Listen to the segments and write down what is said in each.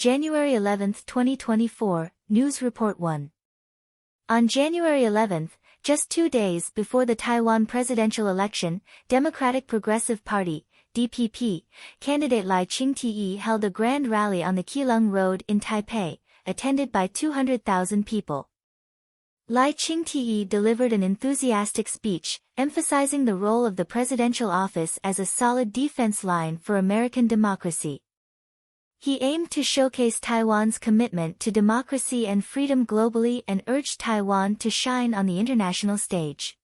January 11, 2024, News Report 1. On January 11, just 2 days before the Taiwan presidential election, Democratic Progressive Party, DPP, candidate Lai Ching-te held a grand rally on the Keelung Road in Taipei, attended by 200,000 people. Lai Ching-te delivered an enthusiastic speech, emphasizing the role of the presidential office as a solid defense line for American democracy. He aimed to showcase Taiwan's commitment to democracy and freedom globally and urged Taiwan to shine on the international stage.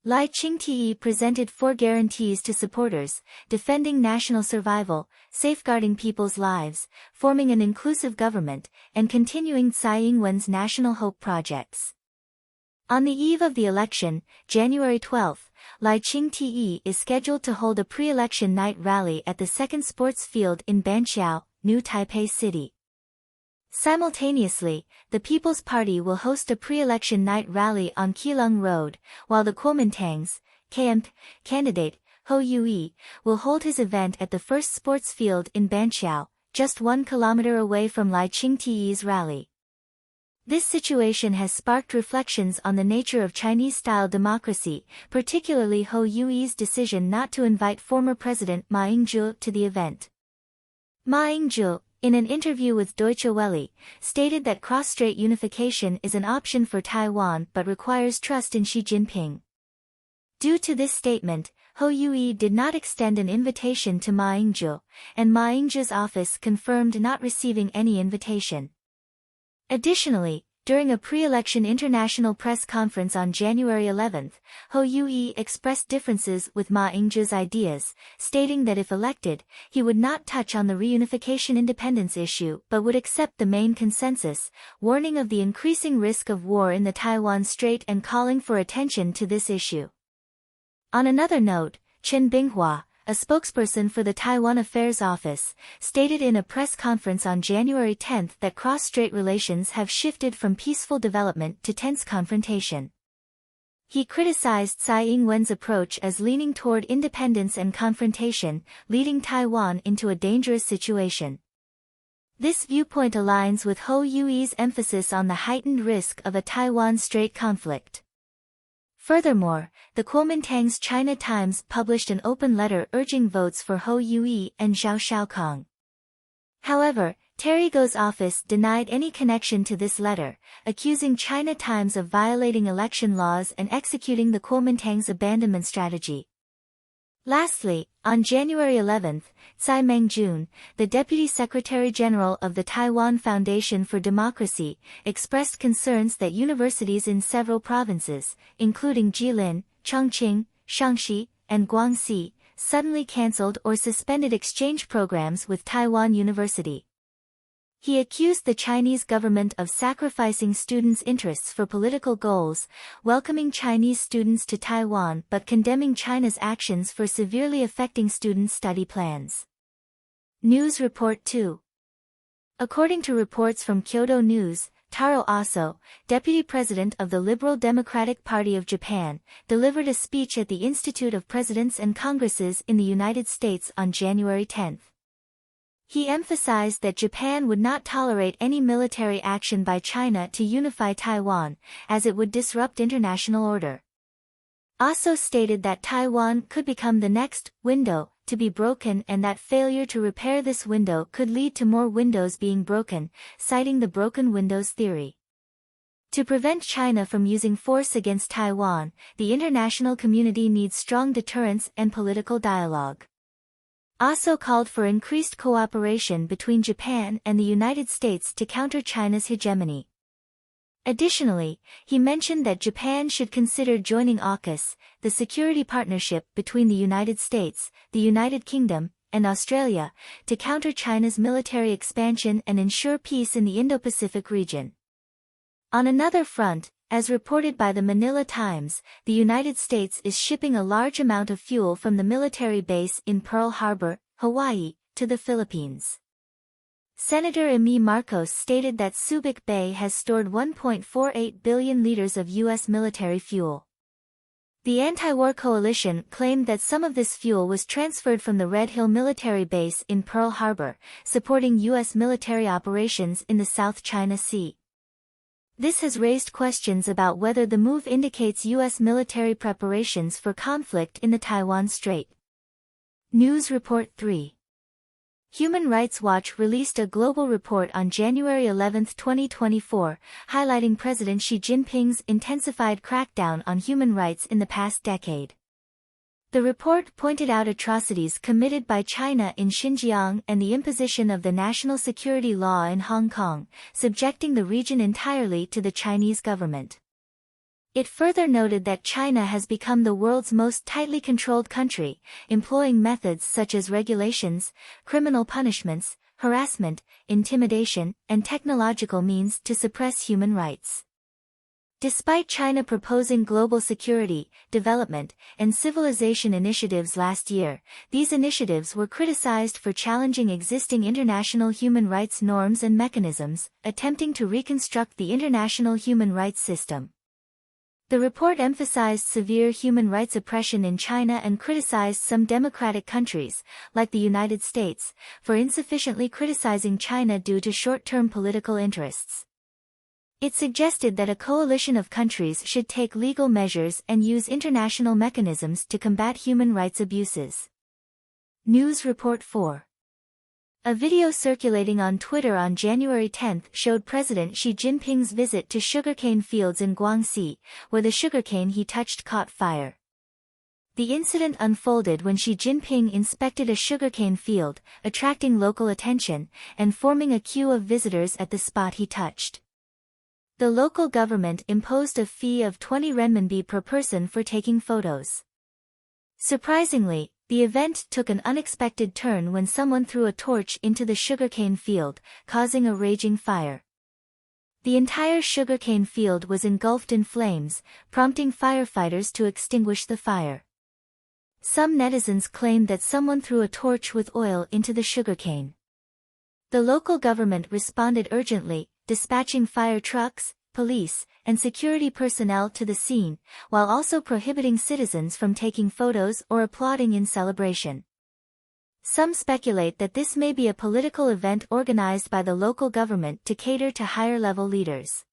Lai Ching-te presented 4 guarantees to supporters: defending national survival, safeguarding people's lives, forming an inclusive government, and continuing Tsai Ing-wen's national hope projects. On the eve of the election, January 12, Lai Ching-te is scheduled to hold a pre-election night rally at the Second Sports Field in Banqiao, New Taipei City. Simultaneously, the People's Party will host a pre-election night rally on Keelung Road, while the Kuomintang's KMT candidate, Ho Yue, will hold his event at the First Sports Field in Banqiao, just 1 kilometer away from Lai Ching-te's rally. This situation has sparked reflections on the nature of Chinese-style democracy, particularly Ho Yue's decision not to invite former President Ma Ying-jeou to the event. Ma Ying-jeou, in an interview with Deutsche Welle, stated that cross-strait unification is an option for Taiwan but requires trust in Xi Jinping. Due to this statement, Ho Yue did not extend an invitation to Ma Ying-jeou, and Ma Ying-jeou's office confirmed not receiving any invitation. Additionally, during a pre-election international press conference on January 11, Ho Yue expressed differences with Ma Ying-jeou's ideas, stating that if elected, he would not touch on the reunification independence issue but would accept the main consensus, warning of the increasing risk of war in the Taiwan Strait and calling for attention to this issue. On another note, Chen Binghua, a spokesperson for the Taiwan Affairs Office, stated in a press conference on January 10 that cross-strait relations have shifted from peaceful development to tense confrontation. He criticized Tsai Ing-wen's approach as leaning toward independence and confrontation, leading Taiwan into a dangerous situation. This viewpoint aligns with Ho Yue's emphasis on the heightened risk of a Taiwan Strait conflict. Furthermore, the Kuomintang's China Times published an open letter urging votes for Ho Yue and Zhao Xiaokong. However, Terrigo's office denied any connection to this letter, accusing China Times of violating election laws and executing the Kuomintang's abandonment strategy. Lastly, on January 11, Tsai Meng-jun, the Deputy Secretary-General of the Taiwan Foundation for Democracy, expressed concerns that universities in several provinces, including Jilin, Chongqing, Shaanxi, and Guangxi, suddenly cancelled or suspended exchange programs with Taiwan University. He accused the Chinese government of sacrificing students' interests for political goals, welcoming Chinese students to Taiwan but condemning China's actions for severely affecting students' study plans. News Report 2. According to reports from Kyodo News, Taro Aso, deputy president of the Liberal Democratic Party of Japan, delivered a speech at the Institute of Presidents and Congresses in the United States on January 10. He emphasized that Japan would not tolerate any military action by China to unify Taiwan, as it would disrupt international order. Aso stated that Taiwan could become the next window to be broken and that failure to repair this window could lead to more windows being broken, citing the broken windows theory. To prevent China from using force against Taiwan, the international community needs strong deterrence and political dialogue. Aso called for increased cooperation between Japan and the United States to counter China's hegemony. Additionally, he mentioned that Japan should consider joining AUKUS, the security partnership between the United States, the United Kingdom, and Australia, to counter China's military expansion and ensure peace in the Indo-Pacific region. On another front, as reported by the Manila Times, the United States is shipping a large amount of fuel from the military base in Pearl Harbor, Hawaii, to the Philippines. Senator Amy Marcos stated that Subic Bay has stored 1.48 billion liters of U.S. military fuel. The anti-war coalition claimed that some of this fuel was transferred from the Red Hill military base in Pearl Harbor, supporting U.S. military operations in the South China Sea. This has raised questions about whether the move indicates U.S. military preparations for conflict in the Taiwan Strait. News Report 3. Human Rights Watch released a global report on January 11, 2024, highlighting President Xi Jinping's intensified crackdown on human rights in the past decade. The report pointed out atrocities committed by China in Xinjiang and the imposition of the national security law in Hong Kong, subjecting the region entirely to the Chinese government. It further noted that China has become the world's most tightly controlled country, employing methods such as regulations, criminal punishments, harassment, intimidation, and technological means to suppress human rights. Despite China proposing global security, development, and civilization initiatives last year, these initiatives were criticized for challenging existing international human rights norms and mechanisms, attempting to reconstruct the international human rights system. The report emphasized severe human rights oppression in China and criticized some democratic countries, like the United States, for insufficiently criticizing China due to short-term political interests. It suggested that a coalition of countries should take legal measures and use international mechanisms to combat human rights abuses. News Report 4. A video circulating on Twitter on January 10 showed President Xi Jinping's visit to sugarcane fields in Guangxi, where the sugarcane he touched caught fire. The incident unfolded when Xi Jinping inspected a sugarcane field, attracting local attention, and forming a queue of visitors at the spot he touched. The local government imposed a fee of 20 renminbi per person for taking photos. Surprisingly, the event took an unexpected turn when someone threw a torch into the sugarcane field, causing a raging fire. The entire sugarcane field was engulfed in flames, prompting firefighters to extinguish the fire. Some netizens claimed that someone threw a torch with oil into the sugarcane. The local government responded urgently, dispatching fire trucks, police, and security personnel to the scene, while also prohibiting citizens from taking photos or applauding in celebration. Some speculate that this may be a political event organized by the local government to cater to higher-level leaders.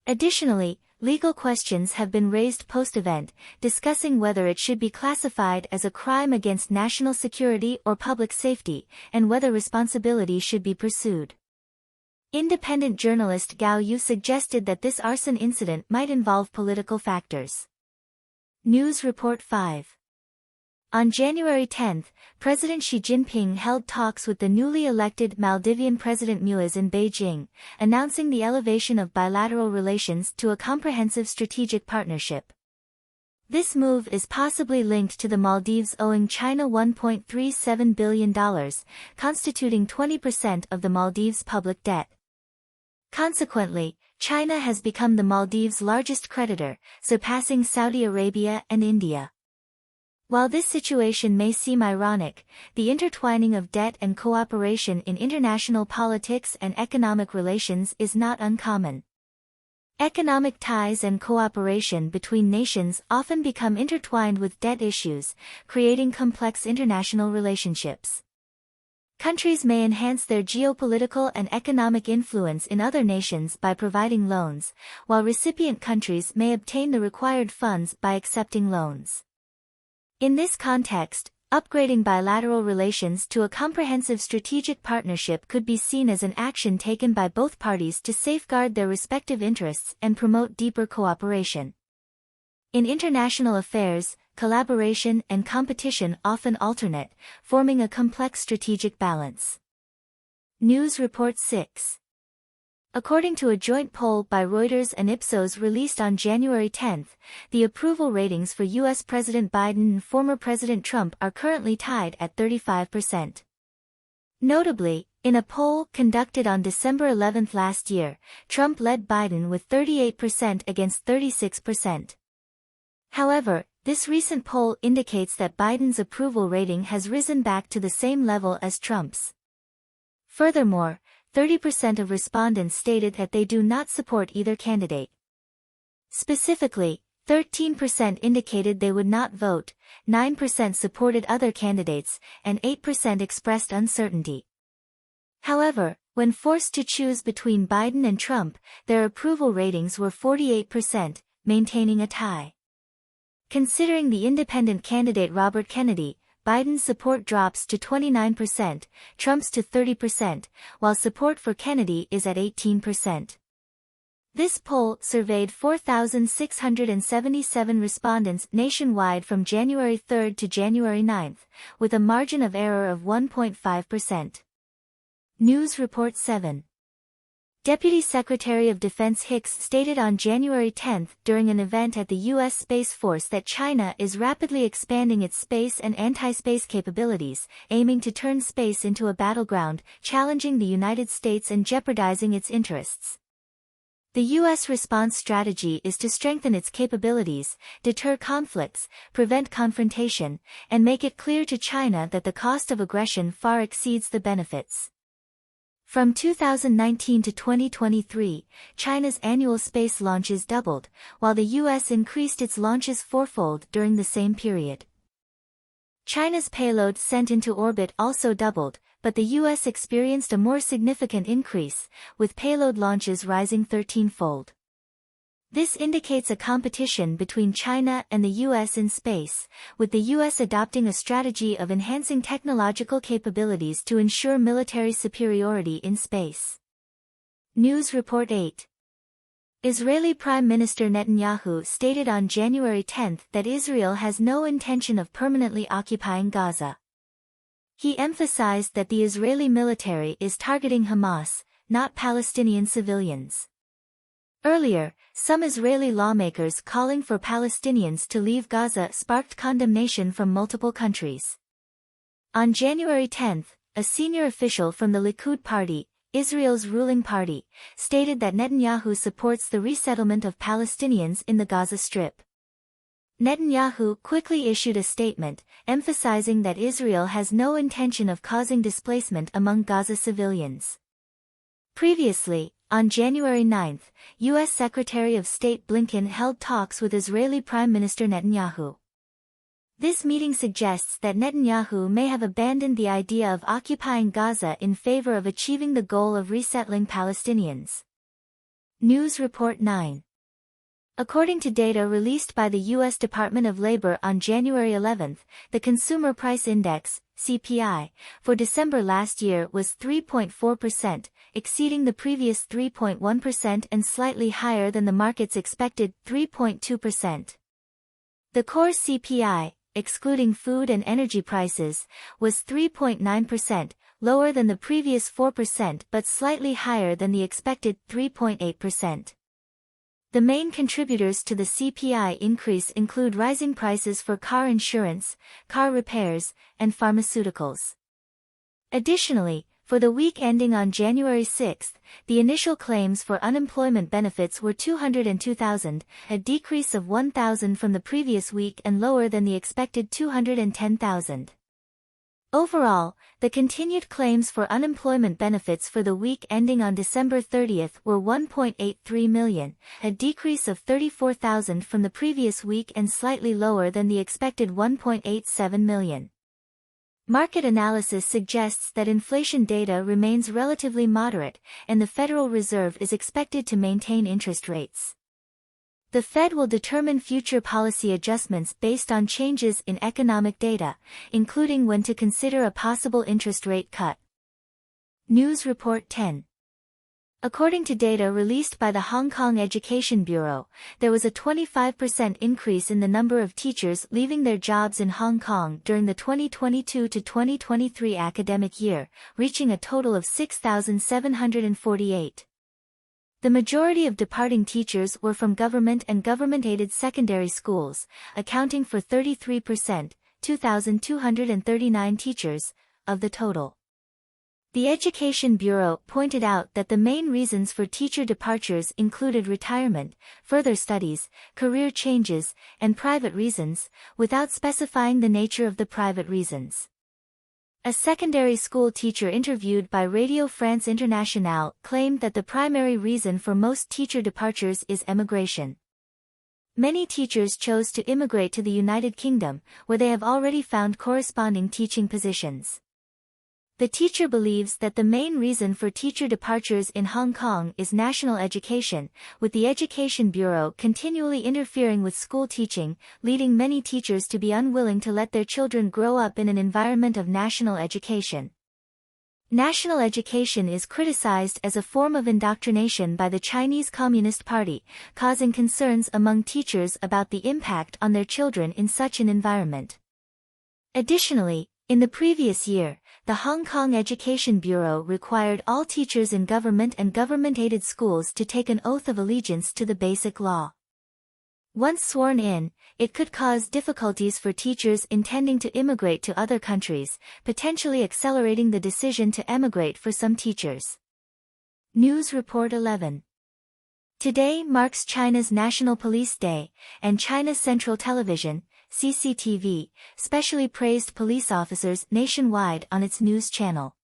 Additionally, legal questions have been raised post-event, discussing whether it should be classified as a crime against national security or public safety, and whether responsibility should be pursued. Independent journalist Gao Yu suggested that this arson incident might involve political factors. News Report 5. On January 10, President Xi Jinping held talks with the newly elected Maldivian President Muiz in Beijing, announcing the elevation of bilateral relations to a comprehensive strategic partnership. This move is possibly linked to the Maldives owing China $1.37 billion, constituting 20% of the Maldives' public debt. Consequently, China has become the Maldives' largest creditor, surpassing Saudi Arabia and India. While this situation may seem ironic, the intertwining of debt and cooperation in international politics and economic relations is not uncommon. Economic ties and cooperation between nations often become intertwined with debt issues, creating complex international relationships. Countries may enhance their geopolitical and economic influence in other nations by providing loans, while recipient countries may obtain the required funds by accepting loans. In this context, upgrading bilateral relations to a comprehensive strategic partnership could be seen as an action taken by both parties to safeguard their respective interests and promote deeper cooperation. In international affairs, collaboration and competition often alternate, forming a complex strategic balance. News Report 6. According to a joint poll by Reuters and Ipsos released on January 10, the approval ratings for U.S. President Biden and former President Trump are currently tied at 35%. Notably, in a poll conducted on December 11 last year, Trump led Biden with 38% against 36%. However, this recent poll indicates that Biden's approval rating has risen back to the same level as Trump's. Furthermore, 30% of respondents stated that they do not support either candidate. Specifically, 13% indicated they would not vote, 9% supported other candidates, and 8% expressed uncertainty. However, when forced to choose between Biden and Trump, their approval ratings were 48%, maintaining a tie. Considering the independent candidate Robert Kennedy, Biden's support drops to 29%, Trump's to 30%, while support for Kennedy is at 18%. This poll surveyed 4,677 respondents nationwide from January 3 to January 9, with a margin of error of 1.5%. News Report 7. Deputy Secretary of Defense Hicks stated on January 10 during an event at the U.S. Space Force that China is rapidly expanding its space and anti-space capabilities, aiming to turn space into a battleground, challenging the United States and jeopardizing its interests. The U.S. response strategy is to strengthen its capabilities, deter conflicts, prevent confrontation, and make it clear to China that the cost of aggression far exceeds the benefits. From 2019 to 2023, China's annual space launches doubled, while the U.S. increased its launches fourfold during the same period. China's payload sent into orbit also doubled, but the U.S. experienced a more significant increase, with payload launches rising 13-fold. This indicates a competition between China and the U.S. in space, with the U.S. adopting a strategy of enhancing technological capabilities to ensure military superiority in space. News Report 8. Israeli Prime Minister Netanyahu stated on January 10 that Israel has no intention of permanently occupying Gaza. He emphasized that the Israeli military is targeting Hamas, not Palestinian civilians. Earlier, some Israeli lawmakers calling for Palestinians to leave Gaza sparked condemnation from multiple countries. On January 10, a senior official from the Likud party, Israel's ruling party, stated that Netanyahu supports the resettlement of Palestinians in the Gaza Strip. Netanyahu quickly issued a statement, emphasizing that Israel has no intention of causing displacement among Gaza civilians. Previously, on January 9, U.S. Secretary of State Blinken held talks with Israeli Prime Minister Netanyahu. This meeting suggests that Netanyahu may have abandoned the idea of occupying Gaza in favor of achieving the goal of resettling Palestinians. News Report 9. According to data released by the U.S. Department of Labor on January 11, the Consumer Price Index, CPI, for December last year was 3.4%, exceeding the previous 3.1% and slightly higher than the market's expected 3.2%. The core CPI, excluding food and energy prices, was 3.9%, lower than the previous 4% but slightly higher than the expected 3.8%. The main contributors to the CPI increase include rising prices for car insurance, car repairs, and pharmaceuticals. Additionally, for the week ending on January 6, the initial claims for unemployment benefits were 202,000, a decrease of 1,000 from the previous week and lower than the expected 210,000. Overall, the continued claims for unemployment benefits for the week ending on December 30 were 1.83 million, a decrease of 34,000 from the previous week and slightly lower than the expected 1.87 million. Market analysis suggests that inflation data remains relatively moderate, and the Federal Reserve is expected to maintain interest rates. The Fed will determine future policy adjustments based on changes in economic data, including when to consider a possible interest rate cut. News Report 10. According to data released by the Hong Kong Education Bureau, there was a 25% increase in the number of teachers leaving their jobs in Hong Kong during the 2022 to 2023 academic year, reaching a total of 6,748. The majority of departing teachers were from government and government-aided secondary schools, accounting for 33%, 2,239 teachers, of the total. The Education Bureau pointed out that the main reasons for teacher departures included retirement, further studies, career changes, and private reasons, without specifying the nature of the private reasons. A secondary school teacher interviewed by Radio France Internationale claimed that the primary reason for most teacher departures is emigration. Many teachers chose to immigrate to the United Kingdom, where they have already found corresponding teaching positions. The teacher believes that the main reason for teacher departures in Hong Kong is national education, with the Education Bureau continually interfering with school teaching, leading many teachers to be unwilling to let their children grow up in an environment of national education. National education is criticized as a form of indoctrination by the Chinese Communist Party, causing concerns among teachers about the impact on their children in such an environment. Additionally, in the previous year, the Hong Kong Education Bureau required all teachers in government and government-aided schools to take an oath of allegiance to the Basic Law. Once sworn in, it could cause difficulties for teachers intending to immigrate to other countries, potentially accelerating the decision to emigrate for some teachers. News Report 11. Today marks China's National Police Day, and China Central Television, CCTV, specially praised police officers nationwide on its news channel.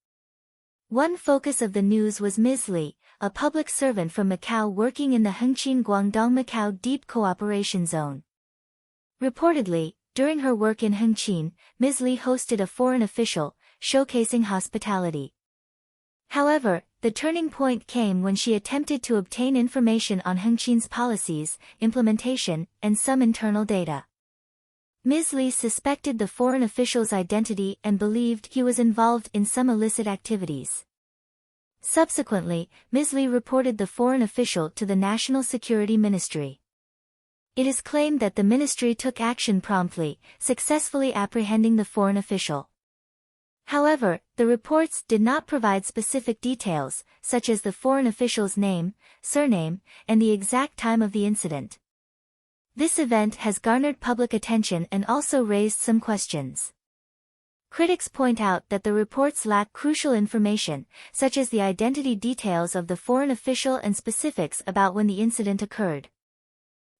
One focus of the news was Ms. Li, a public servant from Macau working in the Hengqin-Guangdong-Macau Deep Cooperation Zone. Reportedly, during her work in Hengqin, Ms. Li hosted a foreign official, showcasing hospitality. However, the turning point came when she attempted to obtain information on Hengqin's policies, implementation, and some internal data. Ms. Li suspected the foreign official's identity and believed he was involved in some illicit activities. Subsequently, Ms. Li reported the foreign official to the National Security Ministry. It is claimed that the ministry took action promptly, successfully apprehending the foreign official. However, the reports did not provide specific details, such as the foreign official's name, surname, and the exact time of the incident. This event has garnered public attention and also raised some questions. Critics point out that the reports lack crucial information, such as the identity details of the foreign official and specifics about when the incident occurred.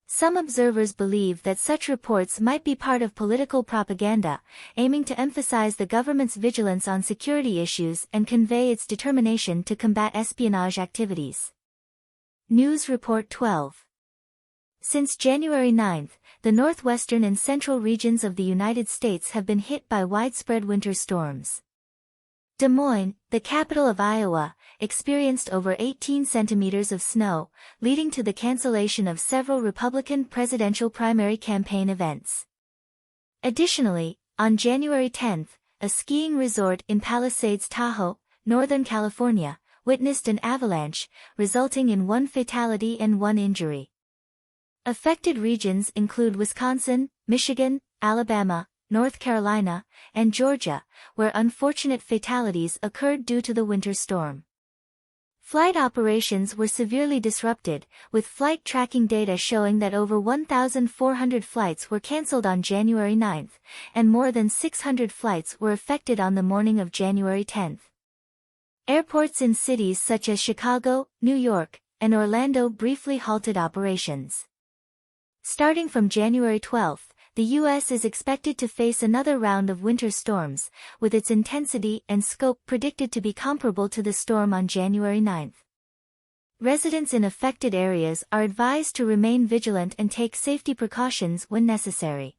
Some observers believe that such reports might be part of political propaganda, aiming to emphasize the government's vigilance on security issues and convey its determination to combat espionage activities. News Report 12. Since January 9, the northwestern and central regions of the United States have been hit by widespread winter storms. Des Moines, the capital of Iowa, experienced over 18 centimeters of snow, leading to the cancellation of several Republican presidential primary campaign events. Additionally, on January 10, a skiing resort in Palisades, Tahoe, Northern California, witnessed an avalanche, resulting in one fatality and one injury. Affected regions include Wisconsin, Michigan, Alabama, North Carolina, and Georgia, where unfortunate fatalities occurred due to the winter storm. Flight operations were severely disrupted, with flight tracking data showing that over 1,400 flights were canceled on January 9, and more than 600 flights were affected on the morning of January 10. Airports in cities such as Chicago, New York, and Orlando briefly halted operations. Starting from January 12, the U.S. is expected to face another round of winter storms, with its intensity and scope predicted to be comparable to the storm on January 9. Residents in affected areas are advised to remain vigilant and take safety precautions when necessary.